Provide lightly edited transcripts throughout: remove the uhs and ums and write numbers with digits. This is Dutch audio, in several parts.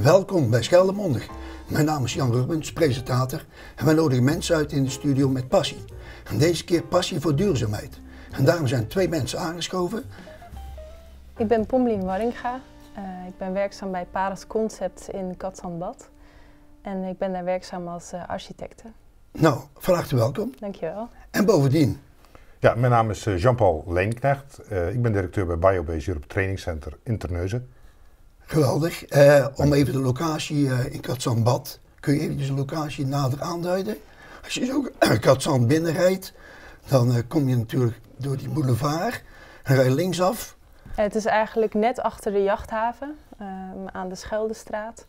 Welkom bij Scheldemondig. Mijn naam is Jan Rubens, presentator en wij nodigen mensen uit in de studio met passie. En deze keer passie voor duurzaamheid. En daarom zijn 2 mensen aangeschoven. Ik ben Pommelien Warringa. Ik ben werkzaam bij Paras Concept in Cadzand-Bad. En ik ben daar werkzaam als architecte. Nou, van harte welkom. Dankjewel. En bovendien? Ja, mijn naam is Jean-Paul Leenknecht. Ik ben directeur bij Biobase Europe Training Center in Terneuzen. Geweldig. Om even de locatie in Cadzand-Bad. Kun je even de locatie nader aanduiden? Als je zo Cadzand binnenrijdt, dan kom je natuurlijk door die boulevard. En rij je linksaf. Het is eigenlijk net achter de jachthaven, aan de Scheldestraat.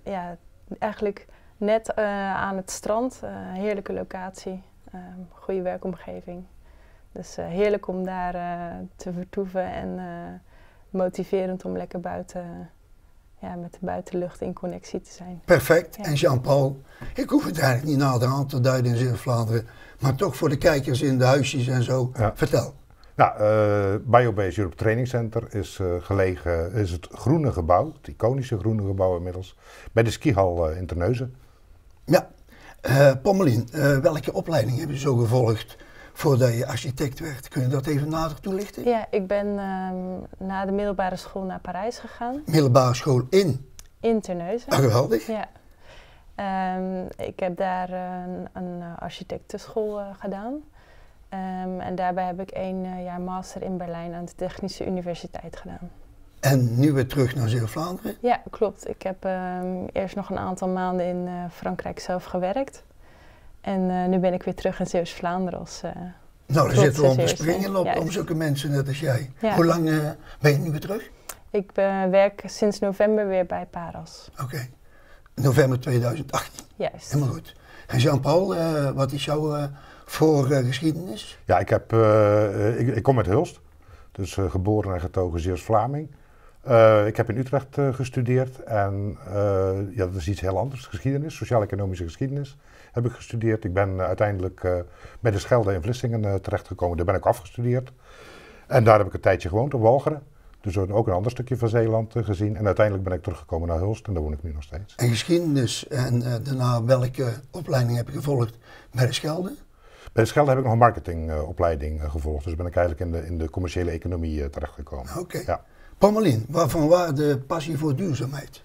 Ja, eigenlijk net aan het strand. Heerlijke locatie, goede werkomgeving. Dus heerlijk om daar te vertoeven en motiverend om lekker buiten, met de buitenlucht in connectie te zijn. Perfect. Ja. En Jean-Paul, ik hoef het eigenlijk niet nader aan te duiden in Zeeuws-Vlaanderen, maar toch voor de kijkers in de huisjes en zo, vertel. Nou, Biobase Europe Training Center is gelegen, is het groene gebouw, het iconische groene gebouw inmiddels, bij de skihal in Terneuzen. Ja, Pommelien, welke opleiding heb je zo gevolgd voordat je architect werd? Kun je dat even nader toelichten? Ja, ik ben na de middelbare school naar Parijs gegaan. Middelbare school in Terneuzen. Ah, geweldig. Ja. Ik heb daar een architectenschool gedaan. En daarbij heb ik 1 jaar master in Berlijn aan de Technische Universiteit gedaan. En nu weer terug naar Zeeuws-Vlaanderen? Ja, klopt. Ik heb eerst nog een aantal maanden in Frankrijk zelf gewerkt. En nu ben ik weer terug in Zeeuws-Vlaanderen als nou, daar zitten we om te Zeeuwse. springen op, Juist. om zulke mensen net als jij. Ja. Hoe lang ben je nu weer terug? Ik werk sinds november weer bij Paras. Oké. November 2018. Juist. Helemaal goed. En Jean-Paul, wat is jouw voorgeschiedenis? Ja, ik kom uit Hulst, dus geboren en getogen Zeeuws-Vlaming. Ik heb in Utrecht gestudeerd en dat is iets heel anders, geschiedenis, sociaal-economische geschiedenis heb ik gestudeerd. Ik ben uiteindelijk bij de Schelde in Vlissingen terechtgekomen, daar ben ik afgestudeerd. En daar heb ik een tijdje gewoond, op Walcheren. Dus ook een ander stukje van Zeeland gezien. En uiteindelijk ben ik teruggekomen naar Hulst en daar woon ik nu nog steeds. En geschiedenis en daarna welke opleiding heb je gevolgd bij de Schelde? Bij de Schelde heb ik nog een marketingopleiding gevolgd. Dus ben ik eigenlijk in de commerciële economie terechtgekomen. Oké. Ja. Pommelien, waarvan waar de passie voor duurzaamheid?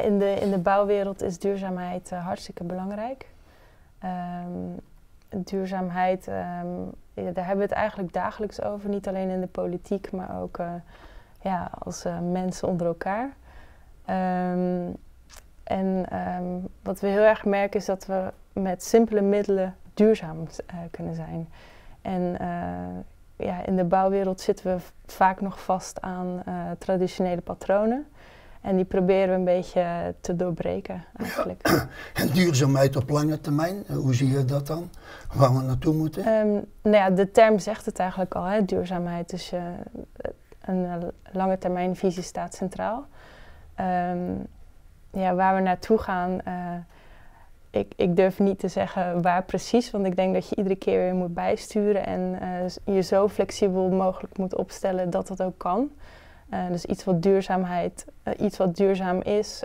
In de bouwwereld is duurzaamheid hartstikke belangrijk. Duurzaamheid, daar hebben we het eigenlijk dagelijks over. Niet alleen in de politiek, maar ook als mensen onder elkaar. Wat we heel erg merken is dat we met simpele middelen duurzaam kunnen zijn. En in de bouwwereld zitten we vaak nog vast aan traditionele patronen. En die proberen we een beetje te doorbreken eigenlijk. Ja. En duurzaamheid op lange termijn, hoe zie je dat dan? Waar we naartoe moeten? De term zegt het eigenlijk al, hè? Duurzaamheid. Dus een lange termijn visie staat centraal. Waar we naartoe gaan, ik durf niet te zeggen waar precies, want ik denk dat je iedere keer weer moet bijsturen en je zo flexibel mogelijk moet opstellen dat dat ook kan. Dus iets wat duurzaam is,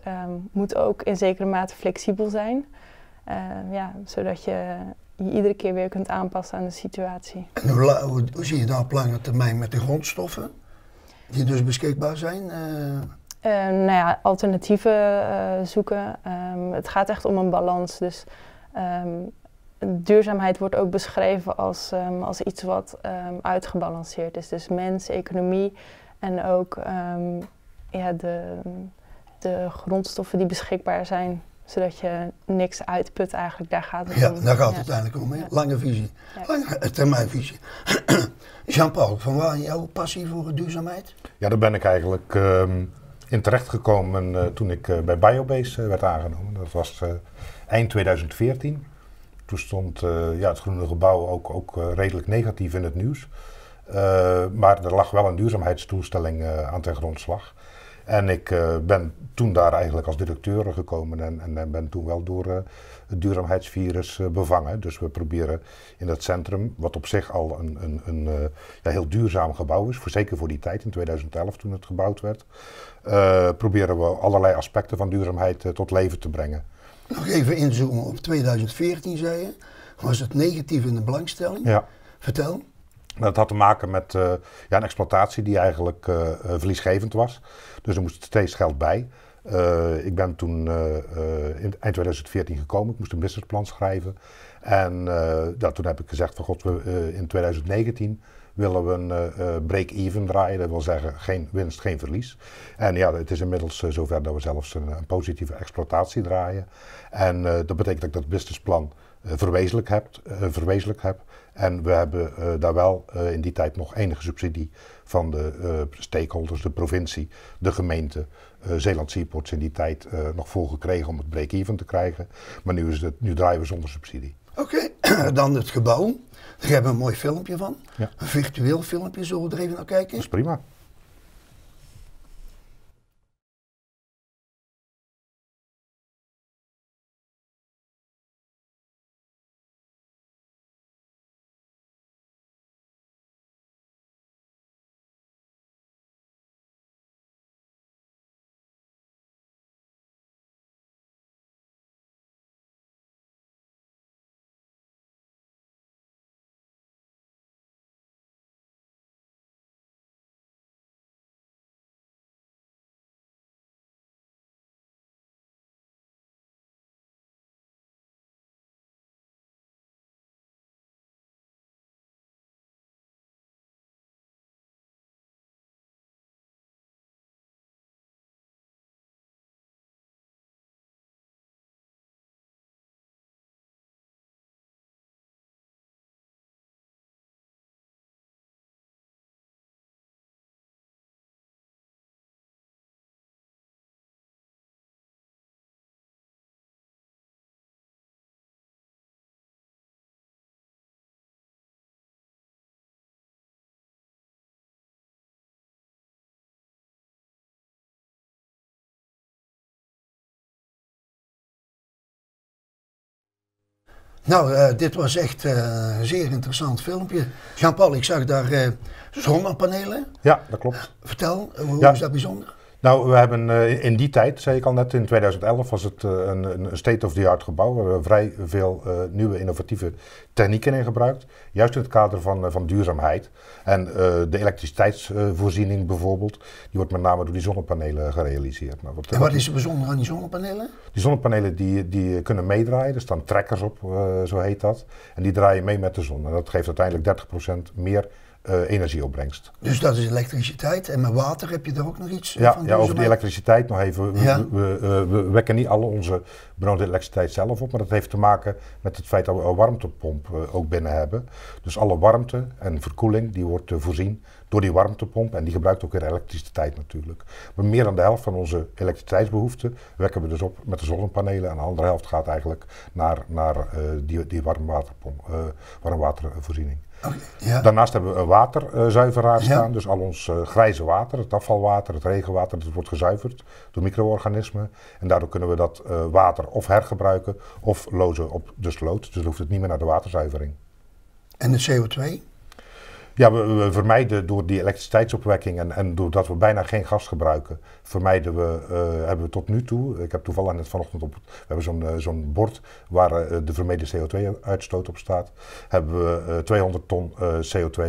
moet ook in zekere mate flexibel zijn. Zodat je iedere keer weer kunt aanpassen aan de situatie. En hoe zie je dat op lange termijn met de grondstoffen die dus beschikbaar zijn? Alternatieven zoeken. Het gaat echt om een balans. Dus duurzaamheid wordt ook beschreven als iets wat uitgebalanceerd is. Dus mens, economie en ook de grondstoffen die beschikbaar zijn, zodat je niks uitput eigenlijk. Daar gaat het om. Ja, daar gaat het uiteindelijk om. Hè? Ja. Lange visie, lange termijnvisie. Jean-Paul, van waar jouw passie voor duurzaamheid? Ja, daar ben ik eigenlijk in terechtgekomen toen ik bij Biobase werd aangenomen. Dat was eind 2014. Toen stond het groene gebouw ook redelijk negatief in het nieuws. Maar er lag wel een duurzaamheidsdoelstelling aan ten grondslag. En ik ben toen daar eigenlijk als directeur gekomen en ben toen wel door het duurzaamheidsvirus bevangen. Dus we proberen in dat centrum, wat op zich al een heel duurzaam gebouw is, zeker voor die tijd in 2011 toen het gebouwd werd, proberen we allerlei aspecten van duurzaamheid tot leven te brengen. Nog even inzoomen op 2014, zei je. Was het negatief in de belangstelling? Ja. Vertel. Dat had te maken met een exploitatie die eigenlijk verliesgevend was. Dus er moest steeds geld bij. Ik ben toen eind 2014 gekomen. Ik moest een businessplan schrijven. En toen heb ik gezegd van god, in 2019 willen we een break-even draaien. Dat wil zeggen geen winst, geen verlies. En ja, het is inmiddels zover dat we zelfs een positieve exploitatie draaien. En dat betekent dat ik dat businessplan verwezenlijk heb. En we hebben daar wel in die tijd nog enige subsidie van de stakeholders, de provincie, de gemeente, Zeeland Seaports in die tijd nog voor gekregen om het break-even te krijgen. Maar nu draaien we zonder subsidie. Oké, dan het gebouw. Daar hebben we een mooi filmpje van. Ja. Een virtueel filmpje, zullen we er even naar kijken? Dat is prima. Nou, dit was echt een zeer interessant filmpje. Jean-Paul, ik zag daar zonnepanelen. Ja, dat klopt. Vertel, hoe is dat bijzonder? Nou, we hebben in die tijd, zei ik al net, in 2011 was het een state-of-the-art gebouw. We hebben vrij veel nieuwe innovatieve technieken in gebruikt. Juist in het kader van duurzaamheid. En de elektriciteitsvoorziening bijvoorbeeld, die wordt met name door die zonnepanelen gerealiseerd. Nou, En wat is er bijzonder aan die zonnepanelen? Die zonnepanelen die kunnen meedraaien, er staan trekkers op, zo heet dat. En die draaien mee met de zon. En dat geeft uiteindelijk 30% meer energieopbrengst. Dus dat is elektriciteit. En met water heb je daar ook nog iets van? Ja, over die elektriciteit nog even. We wekken niet alle onze benodigde elektriciteit zelf op, maar dat heeft te maken met het feit dat we een warmtepomp ook binnen hebben. Dus alle warmte en verkoeling die wordt voorzien door die warmtepomp en die gebruikt ook weer elektriciteit natuurlijk. Maar meer dan de helft van onze elektriciteitsbehoeften wekken we dus op met de zonnepanelen en de andere helft gaat eigenlijk naar die warmwatervoorziening. Okay, ja. Daarnaast hebben we een waterzuiveraar staan, dus al ons grijze water, het afvalwater, het regenwater, dat wordt gezuiverd door micro-organismen. En daardoor kunnen we dat water of hergebruiken of lozen op de sloot, dus dan hoeft het niet meer naar de waterzuivering. En de CO2? Ja, we vermijden door die elektriciteitsopwekking en doordat we bijna geen gas gebruiken, hebben we tot nu toe, ik heb toevallig net vanochtend we hebben zo'n bord waar de vermeden CO2-uitstoot op staat, hebben we 200 ton CO2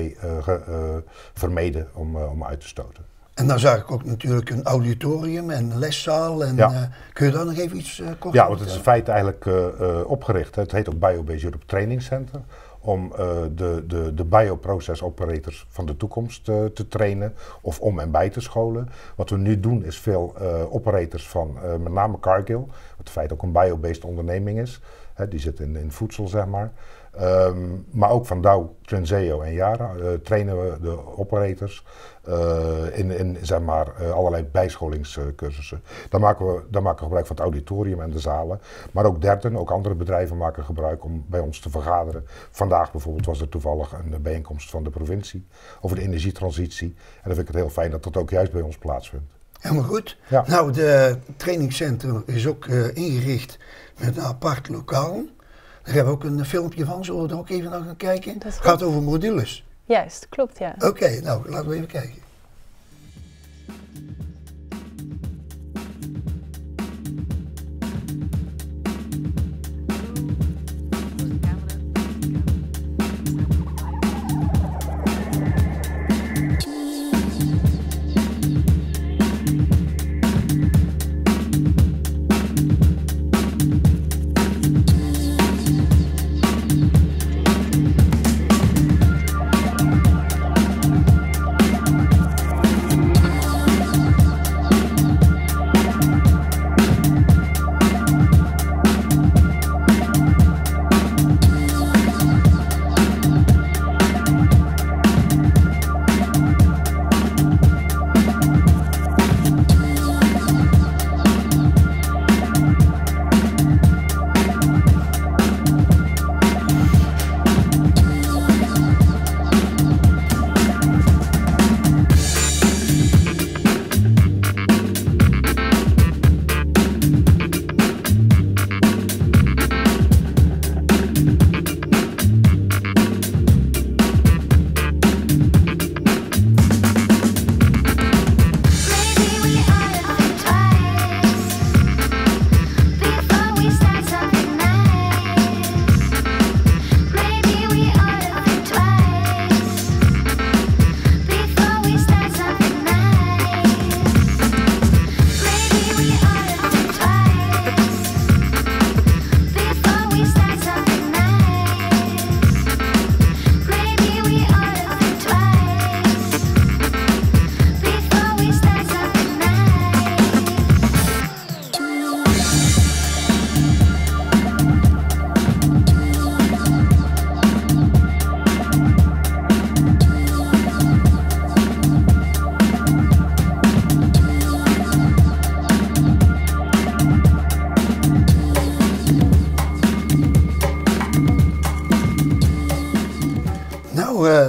vermeden om uit te stoten. En dan zag ik ook natuurlijk een auditorium en een leszaal. En, kun je daar nog even iets kort Ja, want het is in feite eigenlijk opgericht. Het heet ook Biobase Europe Training Center. Om de bioprocess operators van de toekomst te trainen of om en bij te scholen. Wat we nu doen is veel operators van met name Cargill, wat in feite ook een biobased onderneming is. Die zit in voedsel, zeg maar. Maar ook van Dow, Trinseo en Yara trainen we de operators in zeg maar, allerlei bijscholingscursussen. Dan maken we gebruik van het auditorium en de zalen. Maar ook derden, ook andere bedrijven maken gebruik om bij ons te vergaderen. Vandaag bijvoorbeeld was er toevallig een bijeenkomst van de provincie over de energietransitie. En dan vind ik het heel fijn dat dat ook juist bij ons plaatsvindt. Helemaal goed. Ja. Nou, de trainingscentrum is ook ingericht met een apart lokaal. Daar hebben we ook een filmpje van, zullen we er ook even naar gaan kijken? Het gaat over modules. Juist, klopt, ja. Oké, nou, laten we even kijken.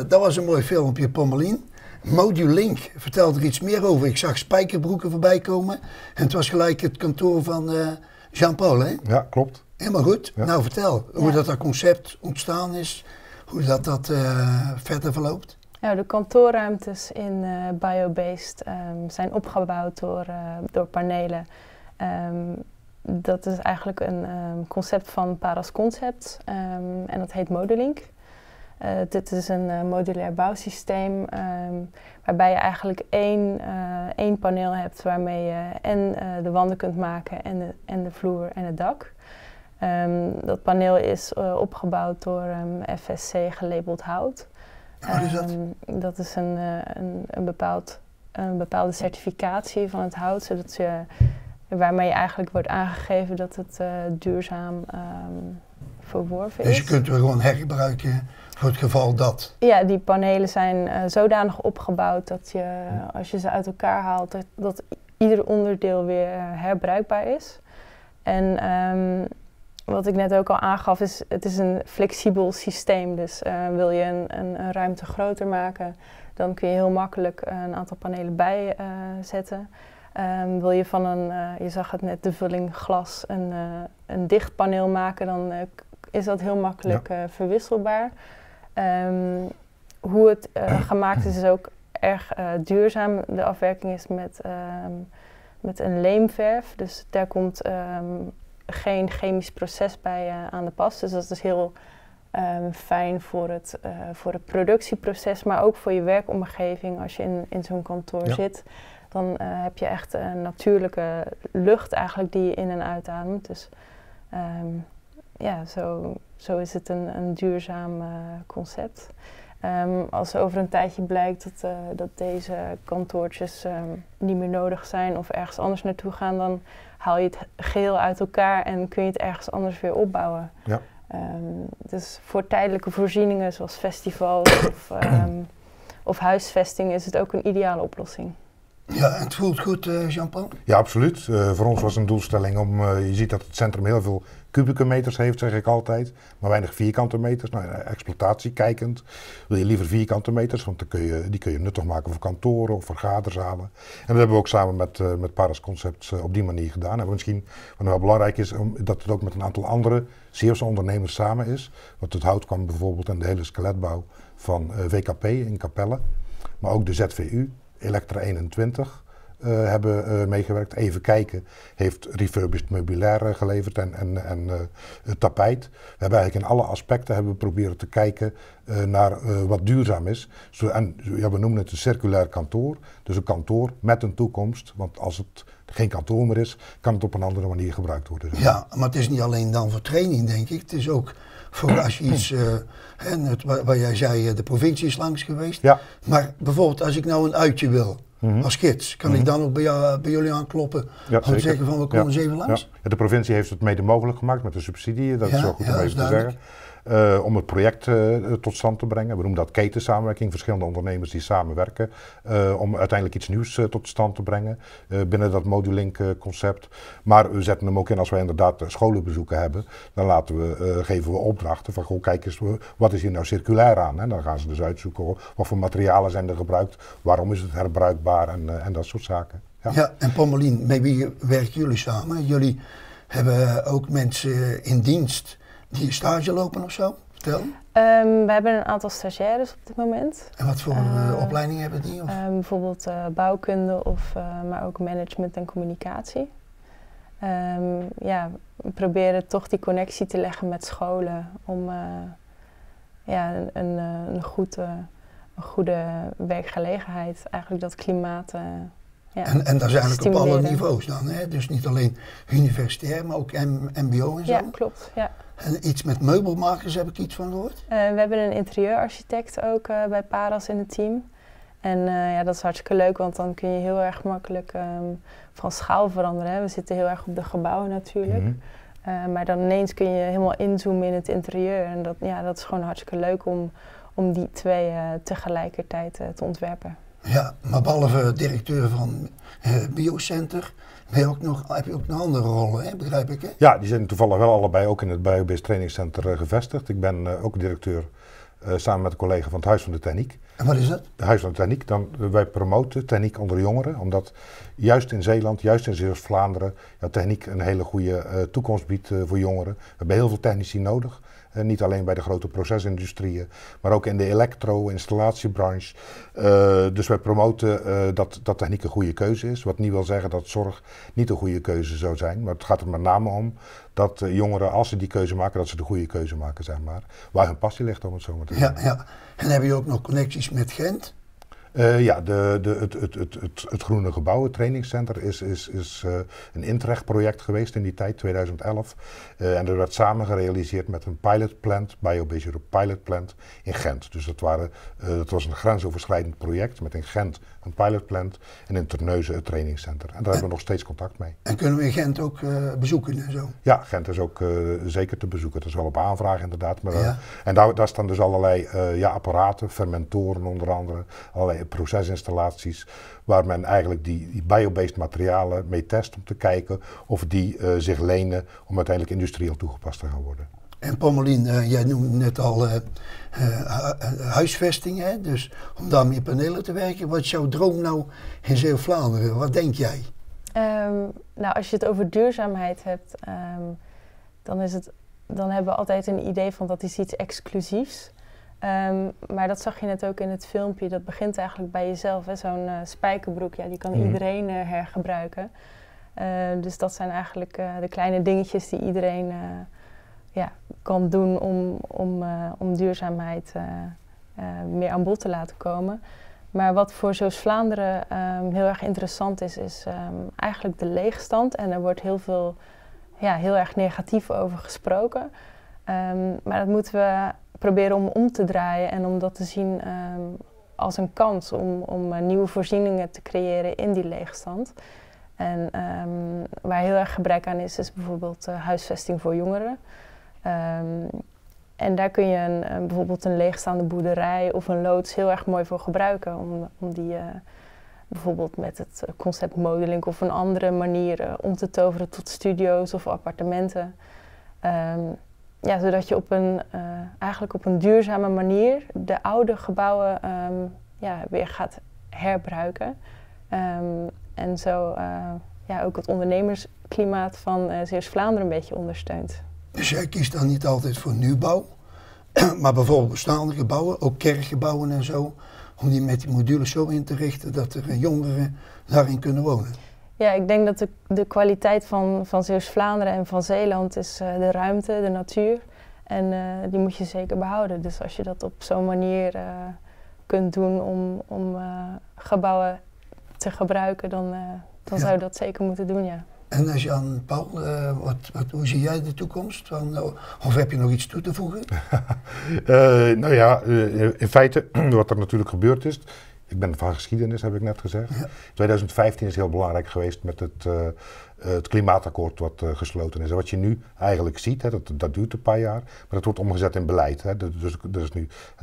Dat was een mooi filmpje, Pommelien. Modulink vertelde er iets meer over. Ik zag spijkerbroeken voorbij komen. En het was gelijk het kantoor van Jean-Paul, hè? Ja, klopt. Helemaal goed. Ja. Nou, vertel hoe dat concept ontstaan is. Hoe dat verder verloopt. Nou, de kantoorruimtes in Biobased zijn opgebouwd door panelen. Dat is eigenlijk een concept van Paras Concepts en dat heet Modulink. Dit is een modulair bouwsysteem waarbij je eigenlijk één paneel hebt waarmee je en de wanden kunt maken en de vloer en het dak. Dat paneel is opgebouwd door FSC gelabeld hout. Wat is dat? Dat is een bepaalde certificatie van het hout, zodat waarmee eigenlijk wordt aangegeven dat het duurzaam verworven is. Dus je kunt er gewoon hergebruiken voor het geval dat? Ja, die panelen zijn zodanig opgebouwd dat je, als je ze uit elkaar haalt, dat ieder onderdeel weer herbruikbaar is. En wat ik net ook al aangaf, het is een flexibel systeem. Dus wil je een ruimte groter maken, dan kun je heel makkelijk een aantal panelen bijzetten. Wil je van je zag het net, de vulling glas, een dicht paneel maken, dan is dat heel makkelijk verwisselbaar. Hoe het gemaakt is ook erg duurzaam. De afwerking is met een leemverf, dus daar komt geen chemisch proces bij aan de pas. Dus dat is heel fijn voor het productieproces, maar ook voor je werkomgeving. Als je in zo'n kantoor zit, dan heb je echt een natuurlijke lucht eigenlijk die je in- en uitademt. Dus zo is het een duurzaam concept. Als over een tijdje blijkt dat deze kantoortjes niet meer nodig zijn of ergens anders naartoe gaan, dan haal je het geheel uit elkaar en kun je het ergens anders weer opbouwen. Ja. Dus voor tijdelijke voorzieningen zoals festivals of huisvesting is het ook een ideale oplossing. Ja, en het voelt goed, Jean-Paul? Ja, absoluut. Voor ons was een doelstelling om, je ziet dat het centrum heel veel kubieke meters heeft, zeg ik altijd, maar weinig vierkante meters. Nou, exploitatie kijkend wil je liever vierkante meters, want dan die kun je nuttig maken voor kantoren of vergaderzalen. En dat hebben we ook samen met Paras Concepts op die manier gedaan. En misschien, wat wel belangrijk is, dat het ook met een aantal andere Zeeuwse ondernemers samen is. Want het hout kwam bijvoorbeeld aan de hele skeletbouw van VKP in Capelle, maar ook de ZVU, Elektra 21. Hebben meegewerkt. Even kijken, heeft refurbished meubilair geleverd en tapijt. We hebben eigenlijk in alle aspecten hebben we proberen te kijken naar wat duurzaam is. We noemen het een circulair kantoor. Dus een kantoor met een toekomst. Want als het geen kantoor meer is, kan het op een andere manier gebruikt worden. Ja, maar het is niet alleen dan voor training, denk ik. Het is ook voor als je iets, waar jij zei, de provincie is langs geweest. Ja. Maar bijvoorbeeld als ik nou een uitje wil, als gids, kan ik dan ook bij jullie aankloppen om te zeggen van we komen eens even langs? Ja. De provincie heeft het mede mogelijk gemaakt met de subsidie, dat is wel goed om even te zeggen. Om het project tot stand te brengen. We noemen dat ketensamenwerking, verschillende ondernemers die samenwerken om uiteindelijk iets nieuws tot stand te brengen binnen dat Modulink concept. Maar we zetten hem ook in als wij inderdaad scholenbezoeken hebben, dan geven we opdrachten van goh, kijk eens, wat is hier nou circulair aan? En dan gaan ze dus uitzoeken wat voor materialen zijn er gebruikt, waarom is het herbruikbaar en dat soort zaken. Ja, en Pommelien, met wie werken jullie samen? Jullie hebben ook mensen in dienst die stage lopen of zo? Vertel. We hebben een aantal stagiaires op dit moment. En wat voor opleidingen hebben die? Bijvoorbeeld bouwkunde, maar ook management en communicatie. We proberen toch die connectie te leggen met scholen om een goede werkgelegenheid, eigenlijk dat klimaat. En dat is eigenlijk op alle niveaus dan, hè? Dus niet alleen universitair, maar ook mbo en zo? Ja, klopt. Ja. En iets met meubelmakers heb ik iets van gehoord? We hebben een interieurarchitect ook bij Paras in het team. En dat is hartstikke leuk, want dan kun je heel erg makkelijk van schaal veranderen. Hè. We zitten heel erg op de gebouwen natuurlijk. Maar dan ineens kun je helemaal inzoomen in het interieur. En dat is gewoon hartstikke leuk om die twee tegelijkertijd te ontwerpen. Ja, maar behalve directeur van Biocenter, heb je ook nog andere rollen, hè? Begrijp ik, hè? Ja, die zijn toevallig wel allebei ook in het Biobased Training Center gevestigd. Ik ben ook directeur samen met een collega van het Huis van de Techniek. En wat is dat? Het Huis van de Techniek, wij promoten techniek onder jongeren, omdat juist in Zeeland, juist in Zeeuws-Vlaanderen, techniek een hele goede toekomst biedt voor jongeren. We hebben heel veel technici nodig. Niet alleen bij de grote procesindustrieën, maar ook in de elektro-installatiebranche. Dus wij promoten dat techniek een goede keuze is. Wat niet wil zeggen dat zorg niet een goede keuze zou zijn. Maar het gaat er met name om dat jongeren, als ze die keuze maken, dat ze de goede keuze maken, zeg maar. Waar hun passie ligt, om het zo maar te zeggen. Ja. En heb je ook nog connecties met Gent? Het Groene Gebouw, het trainingscenter, is een Intrecht-project geweest in die tijd, 2011. En dat werd samen gerealiseerd met een pilotplant, Biobased Europe pilotplant in Gent. Dus dat was een grensoverschrijdend project met in Gent een pilotplant en in Terneuzen het trainingscenter. En daar hebben we nog steeds contact mee. En kunnen we in Gent ook bezoeken en zo? Ja, Gent is ook zeker te bezoeken. Dat is wel op aanvraag inderdaad. Maar, en daar staan dus allerlei apparaten, fermentoren onder andere, allerlei procesinstallaties waar men eigenlijk die biobased materialen mee test om te kijken of die zich lenen om uiteindelijk industrieel toegepast te gaan worden. En Pommelien, jij noemde net al huisvesting, hè? Dus om daar met panelen te werken. Wat is jouw droom nou in Zeeuw-Vlaanderen? Wat denk jij? Als je het over duurzaamheid hebt, dan hebben we altijd een idee van dat is iets exclusiefs. Maar dat zag je net ook in het filmpje, dat begint eigenlijk bij jezelf. Zo'n spijkerbroek, die kan iedereen hergebruiken. Dus dat zijn eigenlijk de kleine dingetjes die iedereen kan doen om duurzaamheid meer aan bod te laten komen. Maar wat voor Zeeuws-Vlaanderen heel erg interessant is eigenlijk de leegstand. En er wordt heel erg negatief over gesproken. Maar dat moeten we proberen om te draaien en om dat te zien als een kans om nieuwe voorzieningen te creëren in die leegstand. En waar heel erg gebrek aan is bijvoorbeeld huisvesting voor jongeren. En daar kun je bijvoorbeeld een leegstaande boerderij of een loods heel erg mooi voor gebruiken om die bijvoorbeeld met het concept Modelink of een andere manier om te toveren tot studio's of appartementen. Ja, zodat je eigenlijk op een duurzame manier de oude gebouwen weer gaat herbruiken. En zo ook het ondernemersklimaat van Zeeuws-Vlaanderen een beetje ondersteunt. Dus jij kiest dan niet altijd voor nieuwbouw, maar bijvoorbeeld bestaande gebouwen, ook kerkgebouwen en zo, om die met die modules zo in te richten dat er jongeren daarin kunnen wonen? Ja, ik denk dat de kwaliteit van Zeeuws-Vlaanderen en van Zeeland is de ruimte, de natuur. En die moet je zeker behouden. Dus als je dat op zo'n manier kunt doen om gebouwen te gebruiken, dan zou je dat zeker moeten doen, ja. En als Jan Paul, hoe zie jij de toekomst? Of heb je nog iets toe te voegen? Nou ja, in feite, wat er natuurlijk gebeurd is. Ik ben van geschiedenis, heb ik net gezegd. Ja. 2015 is heel belangrijk geweest met het klimaatakkoord wat gesloten is. En wat je nu eigenlijk ziet, hè, dat duurt een paar jaar, maar dat wordt omgezet in beleid. Hè.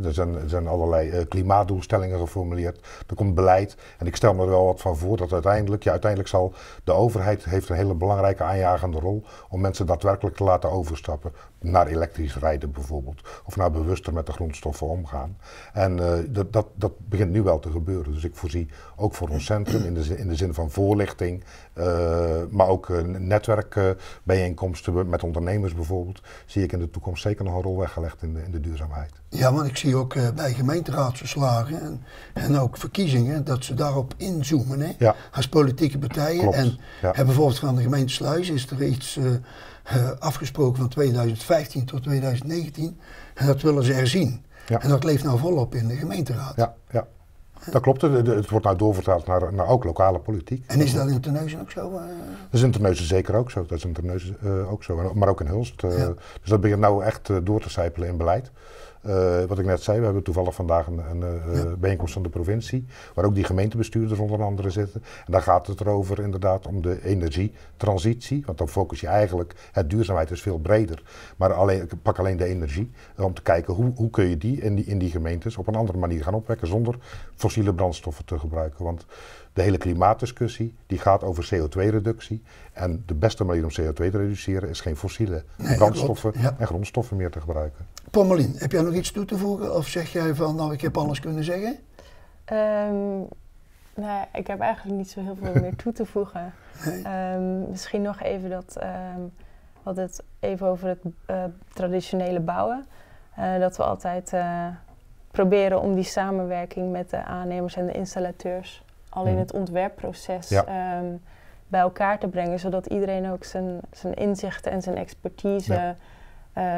Er zijn allerlei klimaatdoelstellingen geformuleerd, er komt beleid. En ik stel me er wel wat van voor dat uiteindelijk zal de overheid heeft een hele belangrijke aanjagende rol om mensen daadwerkelijk te laten overstappen. Naar elektrisch rijden bijvoorbeeld, of naar bewuster met de grondstoffen omgaan. En dat begint nu wel te gebeuren. Dus ik voorzie ook voor ons centrum in de zin van voorlichting, maar ook netwerkbijeenkomsten met ondernemers bijvoorbeeld, zie ik in de toekomst zeker nog een rol weggelegd in de duurzaamheid. Ja, want ik zie ook bij gemeenteraadsverslagen en ook verkiezingen dat ze daarop inzoomen, hè? Ja. Als politieke partijen. Klopt. En bijvoorbeeld van de gemeente Sluis is er iets afgesproken van 2015 tot 2019 en dat willen ze herzien. Ja. En dat leeft nou volop in de gemeenteraad. Ja, ja. Dat klopt, het wordt nou doorvertaald naar ook lokale politiek. En is dat in Terneuzen ook zo? Dat is in Terneuzen zeker ook zo, dat is in Terneuzen ook zo, maar ook in Hulst. Dus dat begint nou echt door te sijpelen in beleid. Wat ik net zei, we hebben toevallig vandaag een bijeenkomst van de provincie, waar ook die gemeentebestuurders onder andere zitten. En daar gaat het erover inderdaad om de energietransitie, want dan focus je eigenlijk, duurzaamheid is veel breder, maar pak alleen de energie, om te kijken hoe kun je die in die gemeentes op een andere manier gaan opwekken zonder fossiele brandstoffen te gebruiken. Want de hele klimaatdiscussie die gaat over CO2-reductie. En de beste manier om CO2 te reduceren is geen fossiele brandstoffen en grondstoffen meer te gebruiken. Pommelien, heb jij nog iets toe te voegen? Of zeg jij van, nou, ik heb alles kunnen zeggen? Nou, ik heb eigenlijk niet zo heel veel meer toe te voegen. Nee. Misschien nog even we hadden het even over het traditionele bouwen. Dat we altijd proberen om die samenwerking met de aannemers en de installateurs al in het ontwerpproces bij elkaar te brengen, zodat iedereen ook zijn inzichten en zijn expertise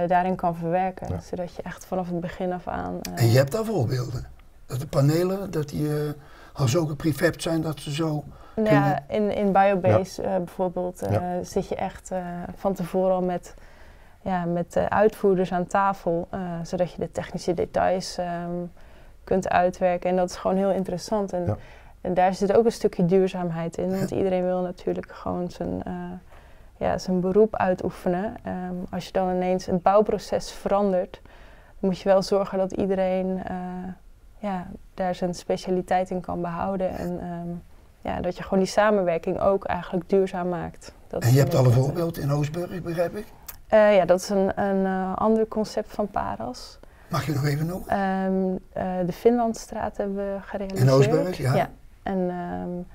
daarin kan verwerken. Ja. Zodat je echt vanaf het begin af aan... En je hebt daar voorbeelden? Dat de panelen, dat die al zo geprefabbed zijn dat ze zo... Ja, in Biobase bijvoorbeeld zit je echt van tevoren al met uitvoerders aan tafel, zodat je de technische details kunt uitwerken. En dat is gewoon heel interessant. En daar zit ook een stukje duurzaamheid in, want iedereen wil natuurlijk gewoon zijn beroep uitoefenen. Als je dan ineens het bouwproces verandert, moet je wel zorgen dat iedereen daar zijn specialiteit in kan behouden. En dat je gewoon die samenwerking ook eigenlijk duurzaam maakt. En je hebt al een voorbeeld in Oostburg, begrijp ik? Ja, dat is een ander concept van Paras. Mag je nog even noemen? De Finlandstraat hebben we gerealiseerd. In Oostburg, ja. En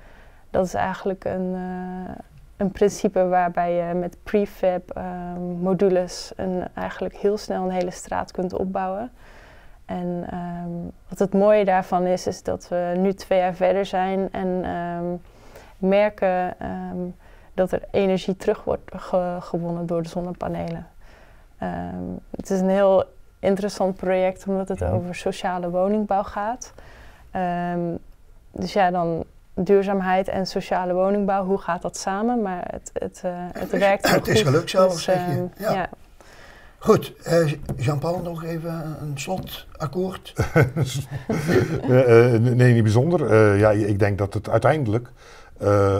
dat is eigenlijk een principe waarbij je met prefab modules eigenlijk heel snel een hele straat kunt opbouwen. En wat het mooie daarvan is dat we nu 2 jaar verder zijn en merken dat er energie terug wordt gewonnen door de zonnepanelen. Het is een heel interessant project omdat het over sociale woningbouw gaat. Dus ja, dan duurzaamheid en sociale woningbouw, hoe gaat dat samen? Maar het werkt heel goed. Het is gelukt zelfs, zeg je. Ja. Goed, Jean-Paul, nog even een slotakkoord? Nee, niet bijzonder. Ik denk dat het uiteindelijk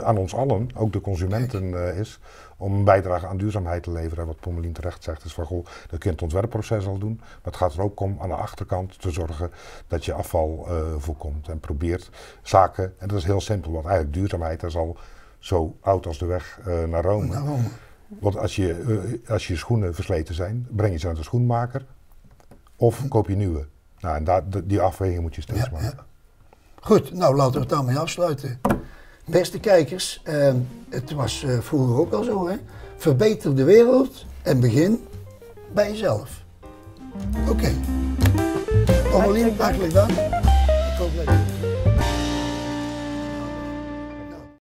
aan ons allen, ook de consumenten, is om een bijdrage aan duurzaamheid te leveren. Wat Pommelien terecht zegt is van, goh, dat kun je in het ontwerpproces al doen. Maar het gaat er ook om aan de achterkant te zorgen dat je afval voorkomt. En probeert zaken, en dat is heel simpel, want eigenlijk duurzaamheid is al zo oud als de weg naar Rome. Want als je schoenen versleten zijn, breng je ze naar de schoenmaker of koop je nieuwe. Nou, en die afweging moet je steeds maken. Ja. Goed, nou laten we het daarmee afsluiten. Beste kijkers, het was vroeger ook al zo, hè? Verbeter de wereld en begin bij jezelf. Oké. Pommelien, hartelijk dank. Ik hoop dat